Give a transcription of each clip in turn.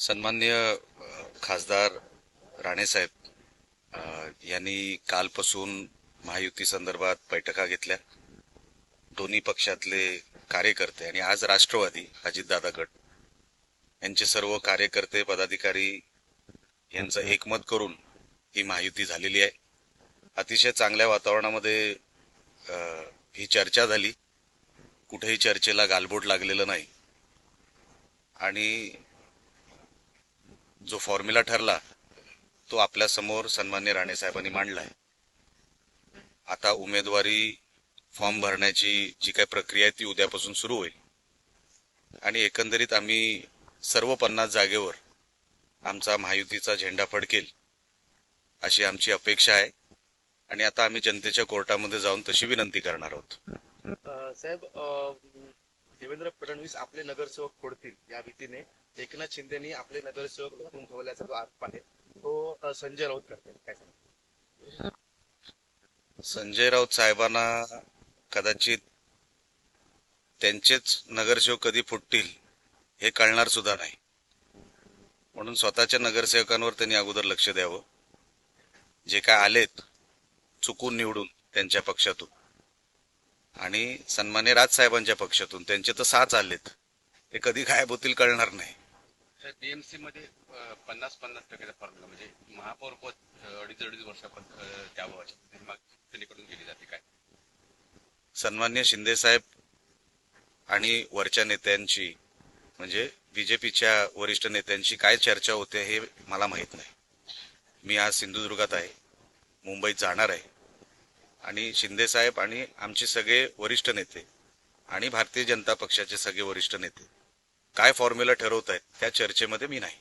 सन्माननीय खासदार राणेसाहेब यांनी कालपासून महायुती संदर्भात बैठका घेतल्या. दोन्ही पक्षातले कार्यकर्ते आणि आज राष्ट्रवादी अजितदादा गट यांचे सर्व कार्यकर्ते पदाधिकारी यांचं एकमत करून ही महायुती झालेली आहे. अतिशय चांगल्या वातावरणामध्ये ही चर्चा झाली. कुठेही चर्चेला गालबोट लागलेलं नाही आणि जो फॉर्म्युला ठरला तो आपल्या समोर सन्मान्य राणे साहेबांनी मांडलाय. आता उमेदवारी फॉर्म भरण्याची जी काही प्रक्रिया आहे ती उद्यापासून सुरू होईल आणि एकंदरीत आम्ही सर्व 50 जागेवर आमचा महायुतीचा झेंडा फडकेल अशी आमची अपेक्षा आहे आणि आता आम्ही जनतेच्या कोर्टामध्ये जाऊन तशी विनंती करणार आहोत. साहेब, देवेंद्र फडणवीस आपले नगरसेवक फोडतील या भीतीने एकनाथ शिंदेनी आपले नगरसेवक लपवून ठेवल्याचा जो आरोप आहे तो संजय राऊत करतील, काय सांगता? संजय राऊत साहेबांना कदाचित त्यांचेच नगरसेवक कधी फुटतील हे कळणार सुद्धा नाही, म्हणून स्वतःच्या नगरसेवकांवर त्यांनी अगोदर लक्ष द्यावं. जे काय आलेत चुकून निवडून त्यांच्या पक्षातून आणि सन्मान्य राजसाहेबांच्या पक्षातून त्यांचे तर 6 आलेत, ते कधी गायब होतील कळणार नाही. टीएमसी मध्ये 50-50% फॉर्म्युला म्हणजे महापौर पद 2.5 वर्षापर्यंत द्यावं अशी मागणी निकडून केली जाते. काय सन्मान्य शिंदे साहेब आणि वरच्या नेत्यांची म्हणजे बीजेपीच्या वरिष्ठ नेत्यांची काय चर्चा होते हे मला माहित नाही. मी आज सिंधुदुर्गात आहे, मुंबईत जाणार आहे आणि शिंदे साहेब आणि आमचे सगळे वरिष्ठ नेते आणि भारतीय जनता पक्षाचे सगळे वरिष्ठ नेते काय फॉर्म्युला ठरवत आहेत त्या चर्चेमध्ये मी नाही.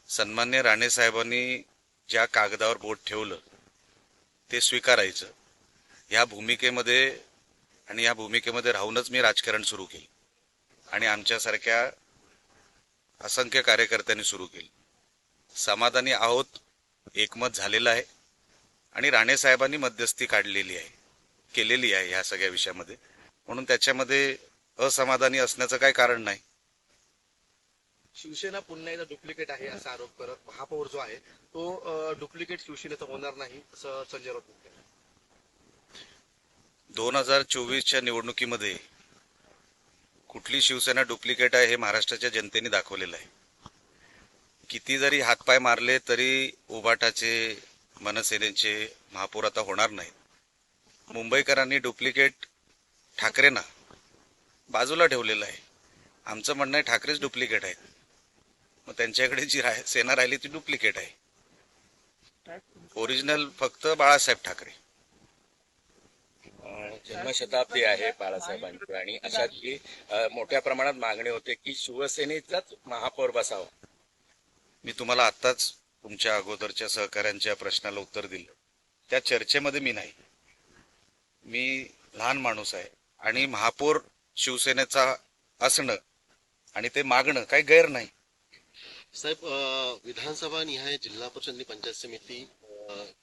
सन्मान्य राणे साहेबांनी ज्या कागदावर बोट ठेवलं ते स्वीकारायचं. या भूमिकेमध्ये आणि या भूमिकेमध्ये राहूनच मी राजकारण सुरू केलं आणि आमच्यासारख्या असंख्य कार्यकर्त्यांनी सुरू केलं. समाधानी आहोत, एकमत झालेलं आहे आणि राणे साहेबांनी मध्यस्थी काढलेली आहे, केलेली आहे ह्या सगळ्या विषयामध्ये, म्हणून त्याच्यामध्ये असमाधानी असण्याचं काही कारण नाही. शिवसेना पुन्हा एकदा डुप्लिकेट आहे असा आरोप करत महापौर जो आहे तो डुप्लिकेट शिवसेनेचा होणार नाही असं संजय राऊत म्हणतात. 2024च्या निवडणुकीमध्ये कुठली शिवसेना डुप्लिकेट आहे हे महाराष्ट्राच्या जनतेने दाखवलेलं आहे. किती जरी हातपाय मारले तरी उबाटाचे मनसेनेचे महापौर आता होणार नाहीत. मुंबईकरांनी डुप्लिकेट ठाकरेंना बाजूला ठेवलेलं आहे. आमचं म्हणणं आहे ठाकरेच डुप्लिकेट आहेत, मग त्यांच्याकडे जी सेना राहिली ती डुप्लिकेट आहे. ओरिजिनल फक्त बाळासाहेब ठाकरे. जन्मशताब्दी आहे बाळासाहेबांची आणि अशातली मोठ्या प्रमाणात मागणी होते की शिवसेनेचाच महापौर बसावा. मी तुम्हाला आत्ताच तुमच्या अगोदरच्या सहकाऱ्यांच्या प्रश्नाला उत्तर दिलं. त्या चर्चेमध्ये मी नाही. मी लहान माणूस आहे आणि महापौर शिवसेनेचा असणं आणि ते मागणं काही गैर नाही. साहेब, विधानसभा निहाय जिल्हा परिषद आणि पंचायत समिती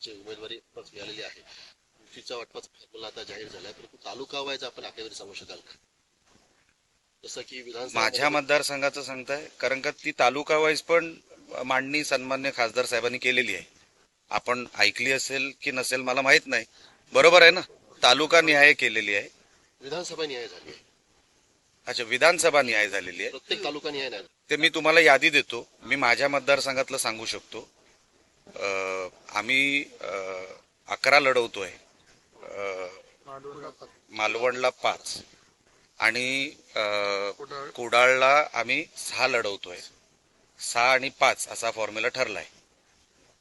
ची उमेदवारी मिळालेली आहे. युतीचा वाटपाचा फॉर्म्युला आता जाहीर झालाय, परंतु तालुका वाईज आपण आकडेवारी सांगू शकाल का? जसं की विधानसभा माझ्या मतदारसंघाचं सांगताय, कारण का ती तालुका वाईज पण मांडणी सन्मान्य खासदार साहेबांनी केलेली आहे. आपण ऐकली असेल की नसेल मला माहित नाही. बरोबर आहे ना, तालुका निहाय केलेली आहे. विधानसभा निहाय झाली आहे. अच्छा, विधानसभा निहाय झालेली आहे. प्रत्येक तालुका निहाय नाही. ते मी तुम्हाला यादी देतो. मी माझ्या मतदारसंघातलं सांगू शकतो. आम्ही 11 लढवतोय, मालवणला 5 आणि कुडाळला आम्ही 6 लढवतोय. 6 आणि 5 असा फॉर्म्युला ठरलाय.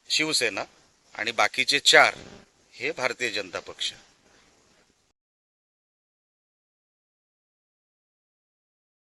शिवसेना आणि बाकीचे 4 हे भारतीय जनता पक्ष.